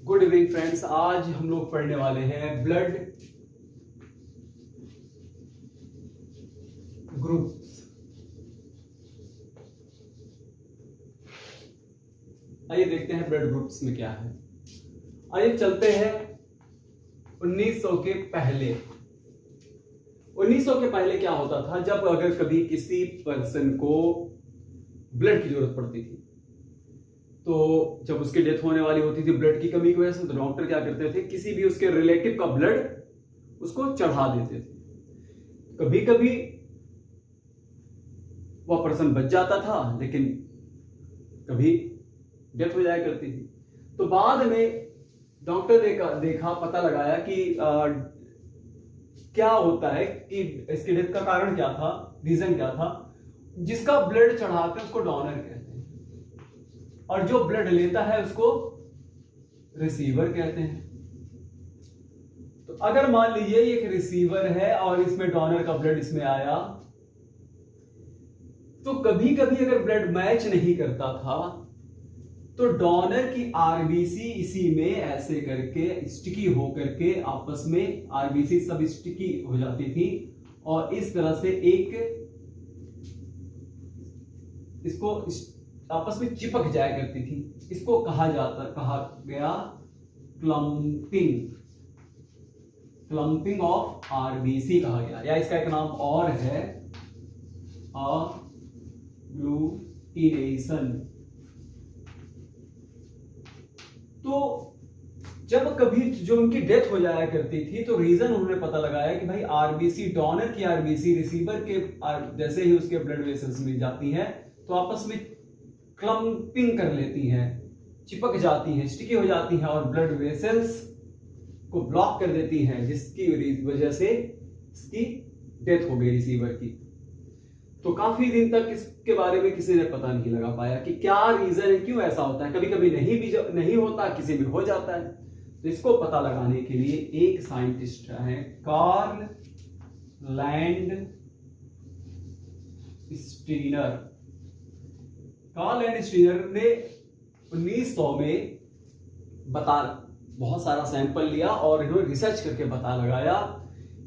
Good evening friends. आज हम लोग पढ़ने वाले हैं ब्लड ग्रुप्स। आइए देखते हैं ब्लड ग्रुप्स में क्या है। आइए चलते हैं 1900 के पहले। 1900 के पहले क्या होता था, जब अगर कभी किसी पर्सन को ब्लड की जरूरत पड़ती थी, तो जब उसकी डेथ होने वाली होती थी ब्लड की कमी की वजह से, तो डॉक्टर क्या करते थे, किसी भी उसके रिलेटिव का ब्लड उसको चढ़ा देते थे। कभी कभी वह पर्सन बच जाता था, लेकिन कभी डेथ हो जाया करती थी। तो बाद में डॉक्टर ने देखा, पता लगाया कि क्या होता है कि इसकी डेथ का कारण क्या था, रीजन क्या था। जिसका ब्लड चढ़ाते हैं उसको डोनर कहते हैं, और जो ब्लड लेता है उसको रिसीवर कहते हैं। तो अगर मान लीजिए एक रिसीवर है और इसमें डोनर का ब्लड इसमें आया, तो कभी कभी अगर ब्लड मैच नहीं करता था, तो डोनर की आरबीसी इसी में ऐसे करके स्टिकी हो करके आपस में आरबीसी सब स्टिकी हो जाती थी, और इस तरह से एक इसको आपस में चिपक जाया करती थी। इसको कहा गया क्लम्पिंग ऑफ आरबीसी कहा गया, या इसका एक नाम और है अग्लूटिनेशन। तो जब कभी जो उनकी डेथ हो जाया करती थी, तो रीजन उन्होंने पता लगाया कि भाई आरबीसी, डोनर की आरबीसी रिसीवर के जैसे ही उसके ब्लड वेसल्स में जाती है तो आपस में क्लम्पिंग कर लेती हैं, चिपक जाती हैं, स्टिकी हो जाती हैं, और ब्लड वेसल्स को ब्लॉक कर देती हैं, जिसकी वजह से इसकी डेथ हो गई रिसीवर की। तो काफी दिन तक इसके बारे में किसी ने पता नहीं लगा पाया कि क्या रीजन है, क्यों ऐसा होता है। कभी कभी नहीं होता, किसी में हो जाता है। तो इसको पता लगाने के लिए एक साइंटिस्ट है, Karl Landsteiner. Karl Landsteiner ने 1900 में बहुत सारा सैंपल लिया और इन्होंने रिसर्च करके पता लगाया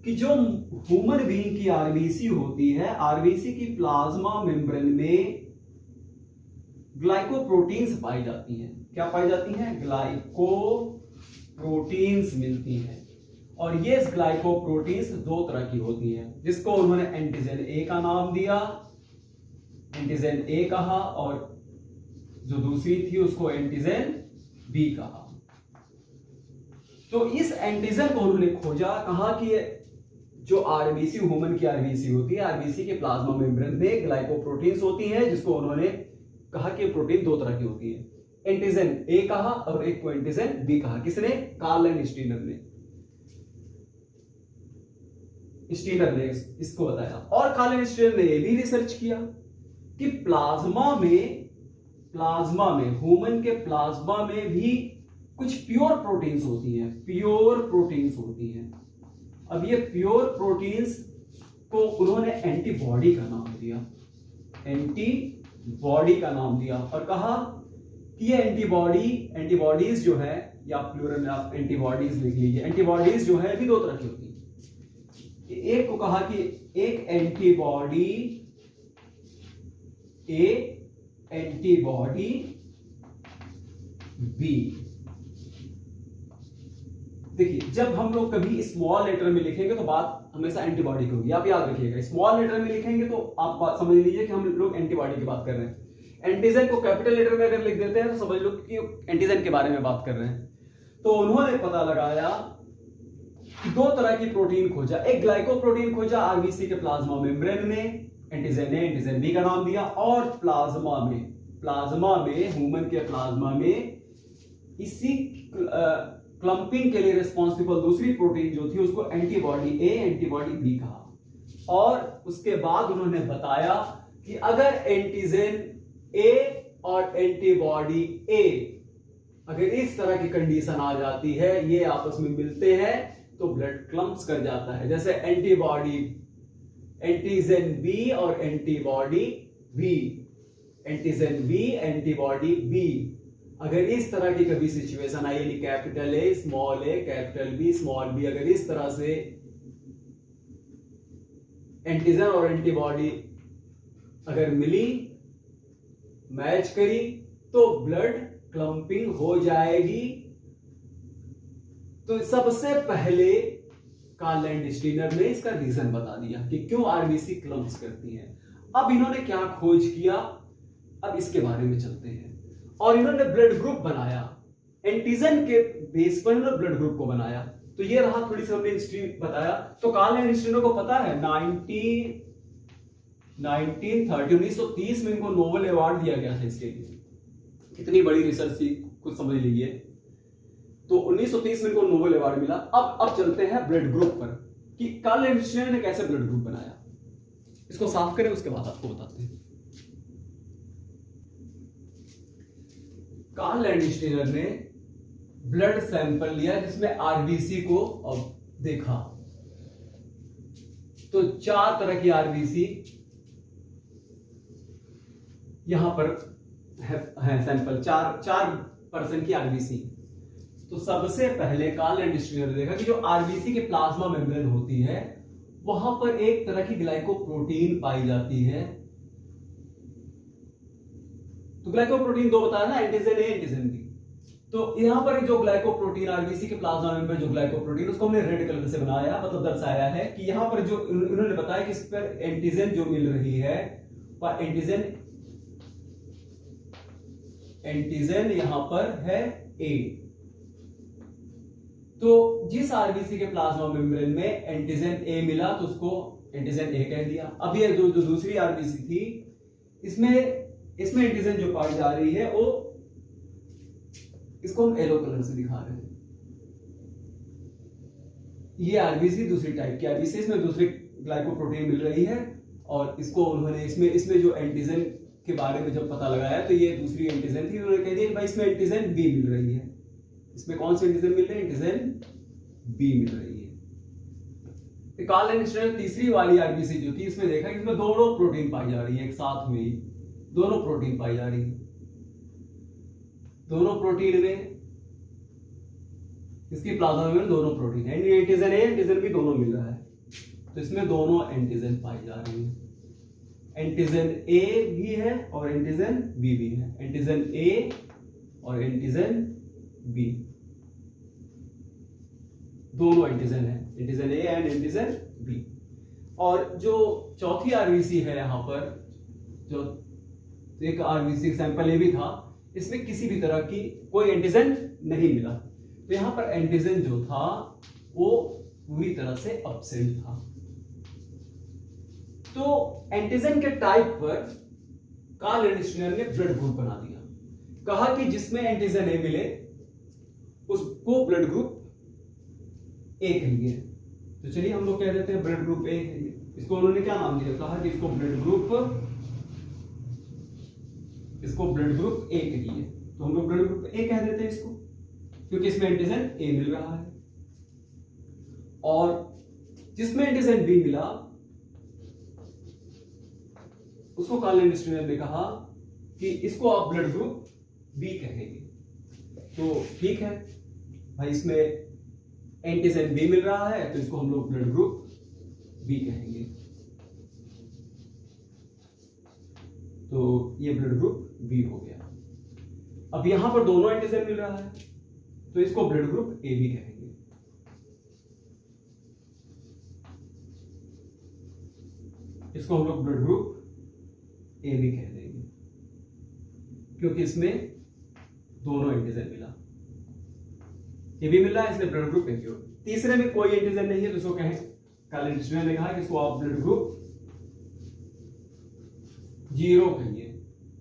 कि जो ह्यूमन बीइंग की आरबीसी होती है, आरबीसी की प्लाज्मा मेम्ब्रेन में ग्लाइकोप्रोटीन्स पाई जाती हैं। क्या पाई जाती हैं? ग्लाइकोप्रोटीन्स मिलती हैं। और ये ग्लाइकोप्रोटीन्स दो तरह की होती हैं, जिसको उन्होंने एंटीजन ए का नाम दिया, एंटीजन ए कहा, और जो दूसरी थी उसको एंटीजन बी कहा। तो इस एंटीजन को उन्होंने खोजा, कहा कि जो आरबीसी, ह्यूमन की आरबीसी होती है, आरबीसी के प्लाज्मा मेम्ब्रेन में ग्लाइकोप्रोटीन्स होती हैं, जिसको उन्होंने कहा कि प्रोटीन दो तरह की होती है। एंटीजन ए कहा और एक को एंटीजन बी कहा। किसने? कार्ल लैंड स्टीनर ने इसको बताया। और कार्ल लैंड स्टीनर ने यह भी रिसर्च किया कि प्लाज्मा में ह्यूमन के प्लाज्मा में भी कुछ प्योर प्रोटीन्स होती हैं। अब ये प्योर प्रोटीन्स को उन्होंने एंटीबॉडी का नाम दिया, और कहा कि ये एंटीबॉडीज जो है, या प्लूरल में आप एंटीबॉडीज लिख लीजिए, एंटीबॉडीज जो है भी दो तरह की होती है। एक को कहा कि एक एंटीबॉडी ए, एंटीबॉडी बी। देखिए, जब हम लोग कभी स्मॉल लेटर में लिखेंगे तो बात हमेशा एंटीबॉडी की होगी, आप याद रखिएगा। स्मॉल लेटर में लिखेंगे तो आप बात समझ लीजिए कि हम लोग एंटीबॉडी की बात कर रहे हैं। एंटीजन को कैपिटल लेटर में अगर लिख देते हैं तो समझ लो कि एंटीजन के बारे में बात कर रहे हैं। तो उन्होंने पता लगाया कि दो तरह की प्रोटीन खोजा। एक ग्लाइकोप्रोटीन खोजा आरबीसी के प्लाज्मा मेम्ब्रेन में, एंटीजन ए, एंटीजन बी का नाम दिया। और प्लाज्मा में ह्यूमन के प्लाज्मा में इसी क्लम्पिंग के लिए रिस्पॉन्सिबल दूसरी प्रोटीन जो थी, उसको एंटीबॉडी ए, एंटीबॉडी बी कहा। और उसके बाद उन्होंने बताया कि अगर एंटीजन ए और एंटीबॉडी ए, अगर इस तरह की कंडीशन आ जाती है, ये आपस में मिलते हैं, तो ब्लड क्लम्प्स कर जाता है। जैसे एंटीजन बी और एंटीबॉडी बी, अगर इस तरह की कभी सिचुएशन आई, यानी capital A capital B small B, अगर इस तरह से एंटीजन और एंटीबॉडी अगर मिली, मैच करी, तो ब्लड क्लम्पिंग हो जाएगी। तो सबसे पहले कार्ल लैंडस्टीनर ने इसका रीजन बता दिया कि क्यों आरबीसी क्लम्प्स करती है। अब इन्होंने क्या खोज किया, अब इसके बारे में चलते हैं। और इन्होंने ब्लड ग्रुप बनाया, एंटीजन के बेस पर इन्होंने ब्लड ग्रुप को बनाया। तो ये रहा, थोड़ी सी हमने हिस्ट्री बताया। तो कार्ल लैंडस्टीनर को पता है 1930 में इनको नोबेल अवार्ड दिया गया था इसके लिए। कितनी बड़ी रिसर्च थी, कुछ समझ लीजिए। तो 1930 में इनको नोबेल अवार्ड मिला। अब चलते हैं ब्लड ग्रुप पर कि कार्ल लैंडस्टीनर ने कैसे ब्लड ग्रुप बनाया। इसको साफ करें, उसके बाद आपको बताते हैं। कार्ल लैंडस्टीनर ने ब्लड सैंपल लिया जिसमें आरबीसी को अब देखा। तो 4 तरह की आरबीसी यहां पर है सैंपल, 4% की आरबीसी। तो सबसे पहले कार्ल लैंडस्टीनर ने देखा कि जो आरबीसी के प्लाज्मा मेम्ब्रेन होती है वहां पर एक तरह की ग्लाइकोप्रोटीन पाई जाती है। तो ग्लाइकोप्रोटीन 2 बताया ना, एंटीजन ए एंटीजन बी। तो यहां पर जो ग्लाइकोप्रोटीन आरबीसी के प्लाज्मा मेम्ब्रेन जो ग्लाइकोप्रोटीन, उसको हमने रेड कलर से बनाया, मतलब दर्शाया है कि यहां पर जो इन्होंने बताया कि इस पर एंटीजन जो मिल रही है वह एंटीजन यहां पर है ए। तो जिस आरबीसी के प्लाज्मा मेम्ब्रेन में एंटीजन ए मिला तो उसको एंटीजन ए कह दिया। अब ये जो दूसरी आरबीसी थी, इसमें एंटीजन जो पाई जा रही है वो, इसको हम येलो कलर से दिखा रहे हैं। ये आरबीसी दूसरी टाइप की आरबीसी, इसमें दूसरी ग्लाइकोप्रोटीन मिल रही है। और इसको उन्होंने इसमें जो एंटीजन के बारे में जब पता लगाया तो ये दूसरी एंटीजन थी। उन्होंने कह दिया भाई इसमें एंटीजन बी मिल रही है। इसमें कौन सी एंटीजन मिल रही है? एंटीजन बी मिल रही है। कार्ल लैंडस्टीनर तीसरी वाली आरबीसी जो थी, इसमें देखा कि इसमें दोनों प्रोटीन पाई जा रही है, एक साथ में ही दोनों प्रोटीन पाई जा रही है। दोनों प्रोटीन में इसकी प्लाज्मा में दोनों प्रोटीन है, एंटीजन ए एंटीजन बी दोनों मिल रहा है। तो इसमें दोनों एंटीजन पाई जा रही है। एंटीजन ए भी है और एंटीजन बी भी है। एंटीजन ए और एंटीजन बी दोनों एंटीजन है, antigen A and antigen B. और जो चौथी आरबीसी है यहां पर, जो एक आरबीसी सैंपल ए भी था, इसमें किसी भी तरह की कोई एंटीजन नहीं मिला। तो यहां पर एंटीजन जो था वो पूरी तरह से एब्सेंट था। तो एंटीजन के टाइप पर कार्ल लैंडस्टीनर ने ब्लड ग्रुप बना दिया। कहा कि जिसमें एंटीजन ए मिले उसको ब्लड ग्रुप ए कहिए। तो चलिए हम लोग कह देते हैं ब्लड ग्रुप ए। इसको उन्होंने क्या नाम दिया? कहा कि इसको ब्लड ग्रुप ए कहिए। तो हम लोग ब्लड ग्रुप ए कह देते हैं इसको, क्योंकि इसमें एंटीजन ए मिल रहा है। और जिसमें एंटीजन बी मिला उसको कार्ल लैंडस्टीनर ने कहा कि इसको आप ब्लड ग्रुप बी कहेंगे। तो ठीक है भाई, इसमें एंटीजन बी मिल रहा है तो इसको हम लोग ब्लड ग्रुप बी कहेंगे। तो ये ब्लड ग्रुप बी हो गया। अब यहां पर दोनों एंटीजन मिल रहा है तो इसको ब्लड ग्रुप ए भी कहेंगे। इसको हम लोग ब्लड ग्रुप ए भी कह देंगे क्योंकि इसमें दोनों एंटीजन मिला, ये भी मिल रहा है, इसलिए ब्लड ग्रुप ए। तीसरे में कोई एंटीजन नहीं है तो इसको कहें, कार्ल लैंडस्टीनर ने कहा कि इसको आप ब्लड ग्रुप 0 कहिए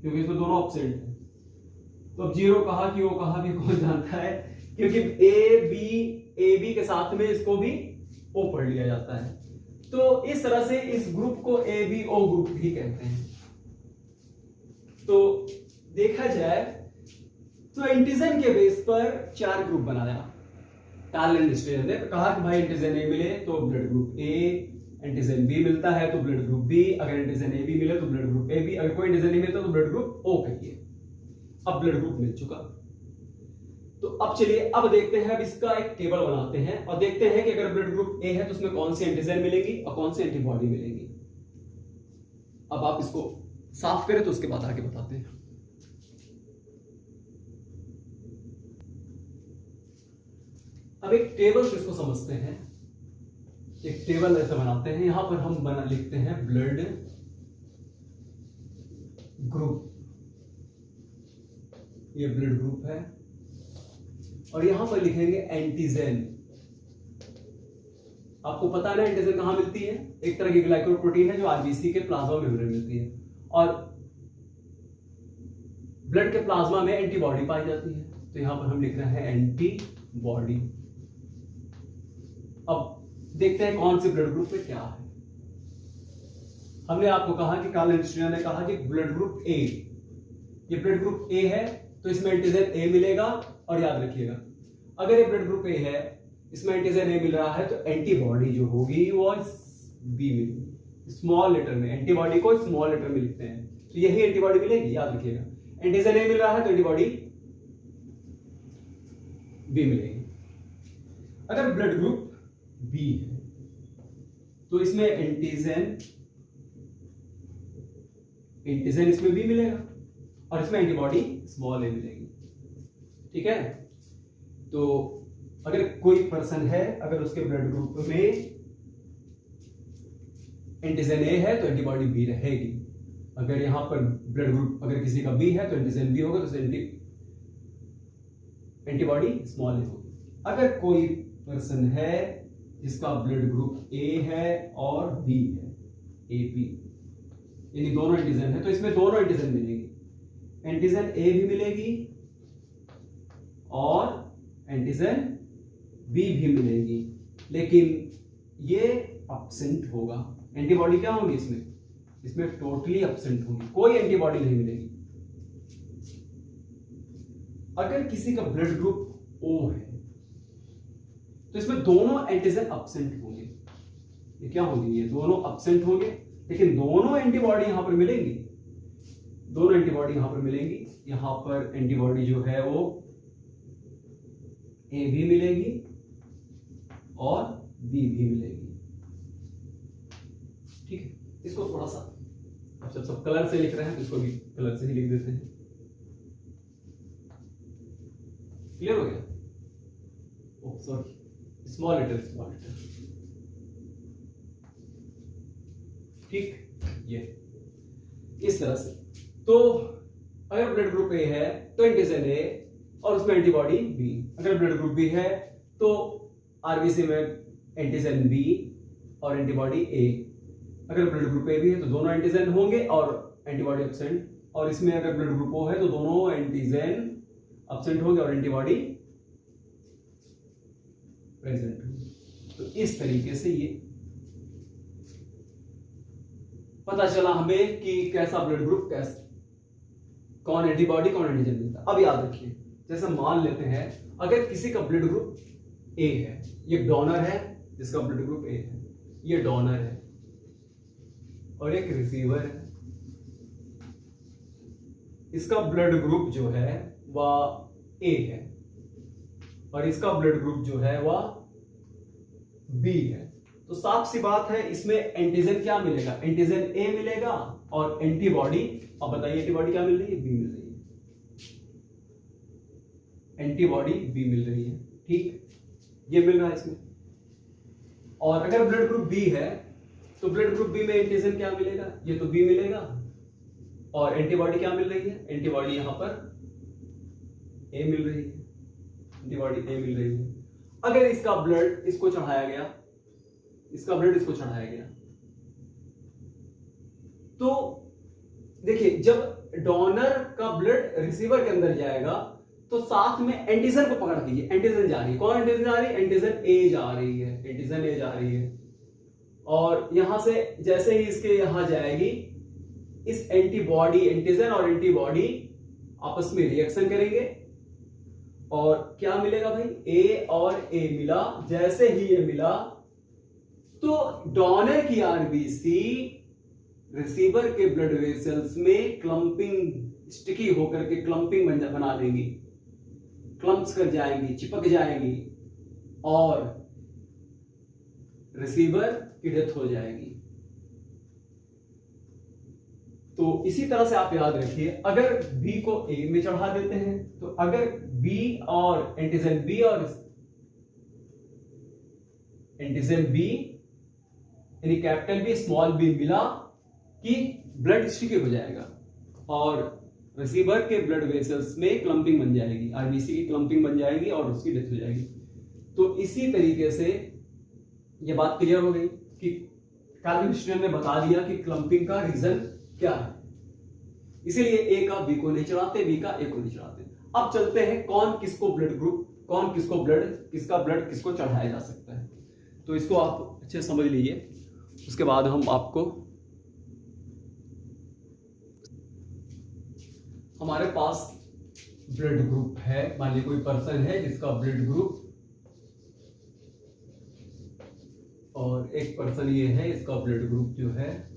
क्योंकि इसमें दोनों एब्सेंट है। तो अब 0 कहा कि वो कहा भी कौन जानता है, क्योंकि ए बी के साथ में इसको भी ओ पढ़ लिया जाता है। तो इस तरह से इस ग्रुप को ए बी ओ ग्रुप भी कहते हैं। तो देखा जाए तो एंटीजन के बेस पर 4 ग्रुप बनाया कार्ल लैंडस्टीनर ने। कहा कि भाई एंटीजन ए मिले तो blood group A, antigen B मिलता है तो ब्लड ग्रुप बी, अगर एंटीजन ए बी मिले तो ब्लड ग्रुप ए बी, अगर कोई एंटीजन नहीं मिलता तो ब्लड ग्रुप ओ कहिए। अब ब्लड ग्रुप मिल चुका। तो अब चलिए अब देखते हैं, अब इसका एक टेबल बनाते हैं और देखते हैं कि अगर ब्लड ग्रुप ए है तो उसमें कौन सी एंटीजन मिलेगी और कौन सी एंटीबॉडी मिलेगी। अब आप इसको साफ करें तो उसके बाद आगे बताते हैं। अब एक टेबल से इसको समझते हैं। एक टेबल ऐसे बनाते हैं, यहां पर हम लिखते हैं ब्लड ग्रुप, ये ब्लड ग्रुप है, और यहां पर लिखेंगे एंटीजन। आपको पता है ना एंटीजन कहां मिलती है, एक तरह की ग्लाइकोप्रोटीन है जो आरबीसी के प्लाज्मा मेम्ब्रेन में मिलती है, और ब्लड के प्लाज्मा में एंटीबॉडी पाई जाती है, तो यहां पर हम लिख रहे हैं एंटीबॉडी। अब देखते हैं कौन सी ब्लड ग्रुप में क्या है। हमने आपको कहा कि कार्ल एंस्टीयर ने कहा कि ब्लड ग्रुप ए, ये ब्लड ग्रुप ए है तो इसमें एंटीजन ए मिलेगा, और याद रखिएगा अगर ये ब्लड ग्रुप ए है इसमें एंटीजन ए मिल रहा है तो एंटीबॉडी जो होगी वो बी मिलेगी, स्मॉल लेटर में। एंटीबॉडी को स्मॉल लेटर में लिखते हैं, तो यही एंटीबॉडी मिलेगी, याद रखिएगा। एंटीजन ए मिल रहा है तो एंटीबॉडी बी मिलेगी। अगर ब्लड ग्रुप बी है तो इसमें एंटीजन इसमें बी मिलेगा और इसमें एंटीबॉडी स्मॉल ए मिलेगी, ठीक है। तो अगर कोई पर्सन है, अगर उसके ब्लड ग्रुप में एंटीजन ए है तो एंटीबॉडी बी रहेगी। अगर यहां पर ब्लड ग्रुप अगर किसी का बी है तो एंटीजन बी होगा, तो एंटीबॉडी स्मॉल ए होगी। अगर कोई पर्सन है जिसका ब्लड ग्रुप ए है और बी है, ए बी, यानी दोनों एंटीजन है, तो इसमें दोनों एंटीजन मिलेगी, एंटीजन ए भी मिलेगी और एंटीजन बी भी मिलेगी, लेकिन ये एब्सेंट होगा। एंटीबॉडी क्या होगी इसमें टोटली एब्सेंट होगी, कोई एंटीबॉडी नहीं मिलेगी। अगर किसी का ब्लड ग्रुप ओ है तो इसमें दोनों एंटीजन एब्सेंट होंगे। ये क्या होंगे, ये दोनों एब्सेंट होंगे, लेकिन दोनों एंटीबॉडी यहां पर मिलेंगी, दोनों एंटीबॉडी यहां पर मिलेंगी। यहां पर एंटीबॉडी जो है वो ए भी मिलेगी और बी भी मिलेगी, ठीक है। इसको थोड़ा सा अब सब कलर से लिख रहे हैं तो इसको भी कलर से ही लिख देते हैं। क्लियर हो गया? ओह सॉरी, स्मॉल लेटर, ठीक, ये इस तरह से। तो अगर ब्लड ग्रुप ए है तो एंटीजन ए और उसमें एंटीबॉडी बी। अगर ब्लड ग्रुप बी है तो आरबीसी में एंटीजन बी और एंटीबॉडी ए। अगर ब्लड ग्रुप ए भी है तो दोनों एंटीजन होंगे और एंटीबॉडी एब्सेंट, और इसमें अगर ब्लड ग्रुप ओ है तो दोनों एंटीजन एब्सेंट होंगे और एंटीबॉडी प्रेजेंट होगी। तो इस तरीके से ये पता चला हमें कि कैसा ब्लड ग्रुप, कैसा कौन एंटीबॉडी कौन एंटीजन मिलता है। अब याद रखिए, जैसे मान लेते हैं अगर किसी का ब्लड ग्रुप ए है, ये डोनर है जिसका ब्लड ग्रुप ए है, ये डोनर है और एक रिसीवर है, इसका ब्लड ग्रुप जो है वह ए है और इसका ब्लड ग्रुप जो है वह बी है। तो साफ सी बात है, इसमें एंटीजन क्या मिलेगा, एंटीजन ए मिलेगा और एंटीबॉडी, अब बताइए एंटीबॉडी क्या मिल रही है, बी मिल रही है, एंटीबॉडी बी मिल रही है, ठीक, ये मिल रहा है इसमें। और अगर ब्लड ग्रुप बी है तो ब्लड ग्रुप बी में एंटीजन क्या मिलेगा, ये तो बी मिलेगा, और एंटीबॉडी क्या मिल रही है, एंटीबॉडी यहां पर ए मिल रही है, एंटीबॉडी ए मिल रही है। अगर इसका ब्लड इसको चढ़ाया गया, इसका ब्लड इसको चढ़ाया गया, तो देखिए जब डोनर का ब्लड रिसीवर के अंदर जाएगा तो साथ में एंटीजन को पकड़ कीजिए, एंटीजन जा रही है, कौन एंटीजन जा रही है, एंटीजन ए जा रही है, एंटीजन ए जा रही है, और यहां से जैसे ही इसके यहां जाएगी, इस एंटीबॉडी, एंटीजन और एंटीबॉडी आपस में रिएक्शन करेंगे और क्या मिलेगा भाई, ए और ए मिला। जैसे ही ये मिला तो डोनर की आरबीसी रिसीवर के ब्लड वेसल्स में क्लंपिंग, स्टिकी होकर के क्लंपिंग बना देंगी, क्लम्प्स कर जाएंगी, चिपक जाएंगी और रिसीवर की डेथ हो जाएगी। तो इसी तरह से आप याद रखिए, अगर बी को ए में चढ़ा देते हैं तो अगर बी और एंटीजन बी यानी कैपिटल बी स्मॉल बी मिला कि ब्लड स्टिकी हो जाएगा और रिसीवर के ब्लड वेसल्स में क्लम्पिंग बन जाएगी, आरबीसी की क्लम्पिंग बन जाएगी और उसकी डेथ हो जाएगी। तो इसी तरीके से ये बात क्लियर हो गई कि कार्बन हिस्ट्री ने बता दिया कि क्लम्पिंग का रीजन क्या है, इसीलिए ए का बी को नहीं चढ़ाते, बी का ए को नहीं चढ़ाते। अब चलते हैं कौन किसको ब्लड ग्रुप, कौन किसको ब्लड, किसका ब्लड किसको चढ़ाया जा सकता है। तो इसको आप अच्छे से समझ लीजिए, उसके बाद हम आपको, हमारे पास ब्लड ग्रुप है, मान लीजिए कोई पर्सन है जिसका ब्लड ग्रुप, और एक पर्सन ये है इसका ब्लड ग्रुप जो है,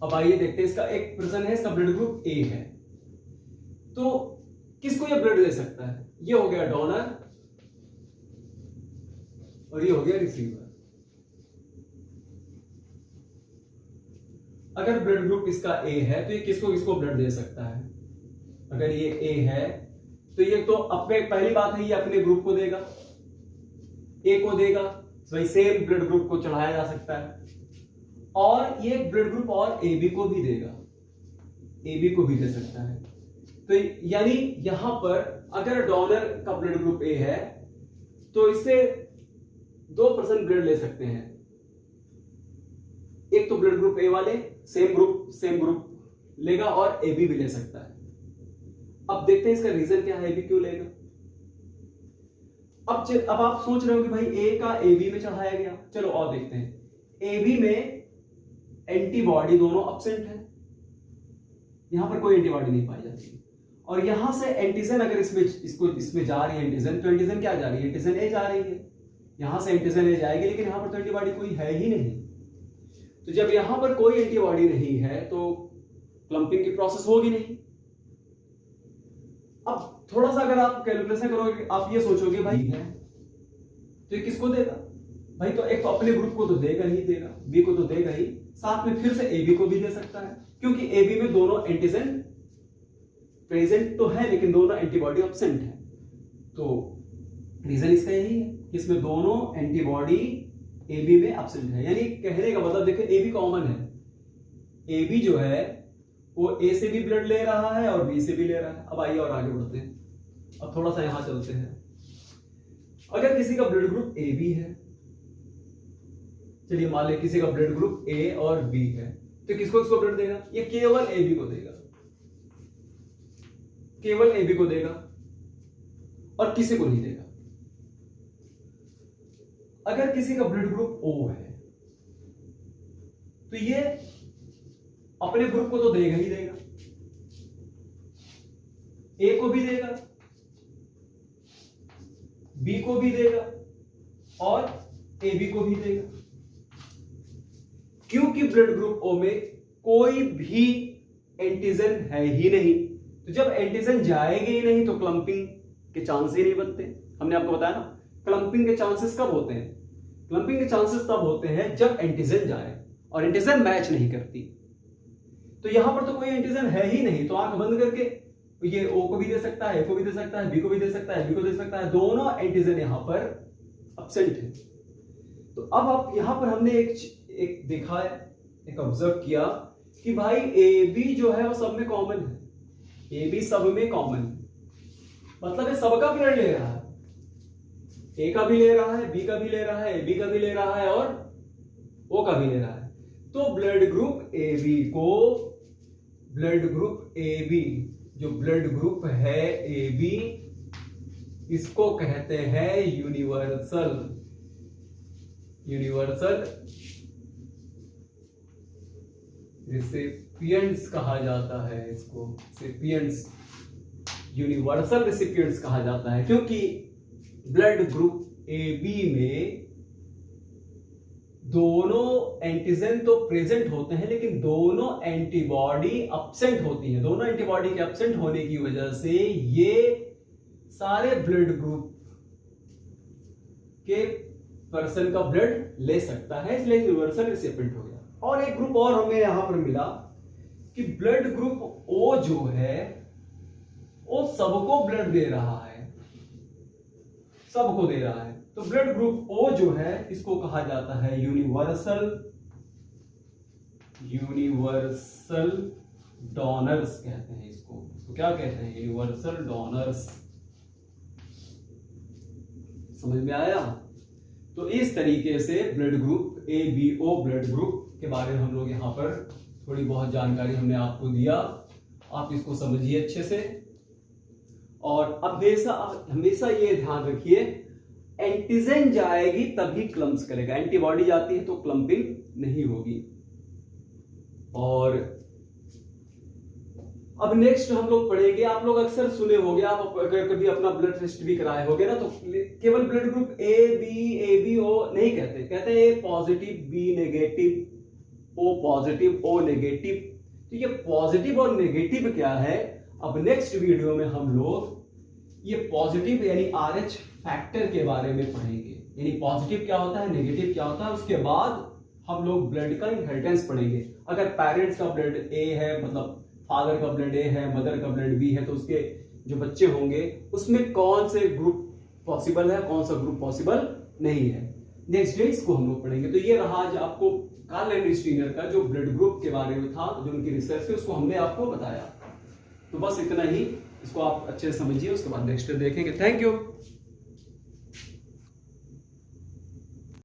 अब आइए देखते हैं, इसका एक पर्सन है इसका ब्लड ग्रुप ए है, तो किसको ये ब्लड दे सकता है? ये हो गया डोनर और ये हो गया रिसीवर। अगर ब्लड ग्रुप इसका ए है तो ये किसको किसको ब्लड दे सकता है? अगर ये ए है तो ये तो अपने, पहली बात है ये अपने ग्रुप को देगा, ए को देगा, भाई सेम ब्लड ग्रुप को चढ़ाया जा सकता है, और ये ब्लड ग्रुप और ए बी को भी देगा, ए बी को भी दे सकता है। तो यानी यहां पर अगर डोनर का ब्लड ग्रुप ए है तो इससे 2% ब्लड ले सकते हैं, एक तो ब्लड ग्रुप ए वाले सेम ग्रुप लेगा और ए बी भी ले सकता है। अब देखते हैं इसका रीजन क्या है, ए बी क्यों लेगा। अब आप सोच रहे हो कि भाई ए का ए बी में चढ़ाया गया, चलो और देखते हैं। ए बी में एंटीबॉडी दोनों एब्सेंट है, यहां पर कोई एंटीबॉडी नहीं पाई जाती, और यहां से एंटीजन अगर इसमें जा रही है एंटीजन, तो एंटीजन क्या जा रही है? एंटीजन ए जा रही है, यहां से एंटीजन ए जाएगी, लेकिन यहां पर तो एंटीबॉडी कोई है ही नहीं। तो जब यहां पर कोई एंटीबॉडी नहीं है तो क्लम्पिंग की प्रोसेस होगी नहीं। अब थोड़ा सा अगर आप कैलकुलेशन करोगे, आप ये सोचोगे भाई है तो ये किसको देगा? भाई तो एक तो अपने ग्रुप को तो देगा ही देगा, बी को तो देगा ही, साथ में फिर से ए बी को भी दे सकता है, क्योंकि ए बी में दोनों एंटीजन प्रेजेंट तो है लेकिन दोनों एंटीबॉडी एब्सेंट है। तो रीजन इसका यही है कि इसमें दोनों एंटीबॉडी ए बी में एब्सेंट है। यानी कहने का मतलब देखिए, ए बी कॉमन है, ए बी जो है वो ए से भी ब्लड ले रहा है और बी से भी ले रहा है। अब आइए और आगे बढ़ते हैं, अब थोड़ा सा यहां चलते हैं। अगर किसी का ब्लड ग्रुप ए बी है, चलिए मान लें किसी का ब्लड ग्रुप ए और बी है, तो किसको ब्लड देगा? ये केवल ए बी को देगा, केवल ए बी को देगा और किसी को नहीं देगा। अगर किसी का ब्लड ग्रुप ओ है तो ये अपने ग्रुप को तो देगा ही देगा, ए को भी देगा, बी को भी देगा और ए बी को भी देगा, क्योंकि ब्लड ग्रुप ओ में कोई भी एंटीजन है ही नहीं। तो जब एंटीजन जाएगी ही नहीं तो क्लम्पिंग के चांस ही नहीं बनते। हमने आपको बताया ना, क्लम्पिंग के चांसेस कब होते हैं? क्लम्पिंग के चांसेस तब होते हैं जब एंटीजन जाए और एंटीजन मैच नहीं करती। तो यहां पर तो कोई एंटीजन है ही नहीं, तो आंख बंद करके ये ओ को भी दे सकता है, ए को भी दे सकता है, बी को भी दे सकता है, बी को दे सकता है, दोनों एंटीजन यहां पर एब्सेंट है। तो अब आप यहां पर हमने एक देखा है, एक ऑब्जर्व किया कि भाई ए बी जो है वो सब में कॉमन है, ए बी सब में कॉमन है, मतलब ये सबका ब्लड ले रहा है, ए का भी ले रहा है, बी का भी ले रहा है, बी का भी ले रहा है और ओ का भी ले रहा है। तो ब्लड ग्रुप ए बी को, ब्लड ग्रुप ए बी, जो ब्लड ग्रुप है ए बी, इसको कहते हैं यूनिवर्सल रिसिपिएंट्स कहा जाता है, इसको रिसिपिएंट्स, यूनिवर्सल रिसिपिएंट्स कहा जाता है, क्योंकि ब्लड ग्रुप ए बी में दोनों एंटीजन तो प्रेजेंट होते हैं लेकिन दोनों एंटीबॉडी एब्सेंट होती हैं। दोनों एंटीबॉडी के एब्सेंट होने की वजह से ये सारे ब्लड ग्रुप के पर्सन का ब्लड ले सकता है, इसलिए यूनिवर्सल रिसिपिएंट हो गया। और एक ग्रुप और हमें यहां पर मिला कि ब्लड ग्रुप ओ जो है वो सबको ब्लड दे रहा है, सबको दे रहा है। तो ब्लड ग्रुप ओ जो है इसको कहा जाता है यूनिवर्सल डोनर्स कहते हैं इसको क्या कहते हैं? Universal donors. समझ में आया? तो इस तरीके से blood group A B O blood group के बारे में हम लोग यहां पर थोड़ी बहुत जानकारी हमने आपको दिया। आप इसको समझिए अच्छे से और हमेशा ये ध्यान रखिए, एंटीजन जाएगी तभी क्लम्प्स करेगा, एंटीबॉडी जाती है तो क्लम्पिंग नहीं होगी। और अब नेक्स्ट हम लोग पढ़ेंगे, आप लोग अक्सर सुने होंगे, आप अगर कभी अपना ब्लड टेस्ट भी कराए होंगे ना, तो केवल blood group A B O नहीं कहते हैं A positive, B negative, O positive, O negative. तो ये पॉजिटिव और नेगेटिव क्या है, अब नेक्स्ट वीडियो में हम लोग ये पॉजिटिव यानी RH फैक्टर के बारे में पढ़ेंगे, यानी पॉजिटिव क्या होता है, नेगेटिव क्या होता है। उसके बाद हम लोग ब्लड का इनहेरिटेंस पढ़ेंगे। अगर पेरेंट्स का ब्लड ए है, मतलब फादर का ब्लड ए है, मदर का ब्लड बी है, तो उसके जो बच्चे होंगे उसमें कौन से ग्रुप पॉसिबल है, कौन सा ग्रुप पॉसिबल नहीं है। नेक्स्ट डे इसको हम लोग पढ़ेंगे। तो ये रहा आज आपको कार्ल हेनरी स्टीनर का जो ब्लड ग्रुप के बारे में था, जो उनकी रिसर्च थी, उसको हमने आपको बताया। तो बस इतना ही, इसको आप अच्छे से समझिए, उसके बाद नेक्स्ट डे देखेंगे। Thank you.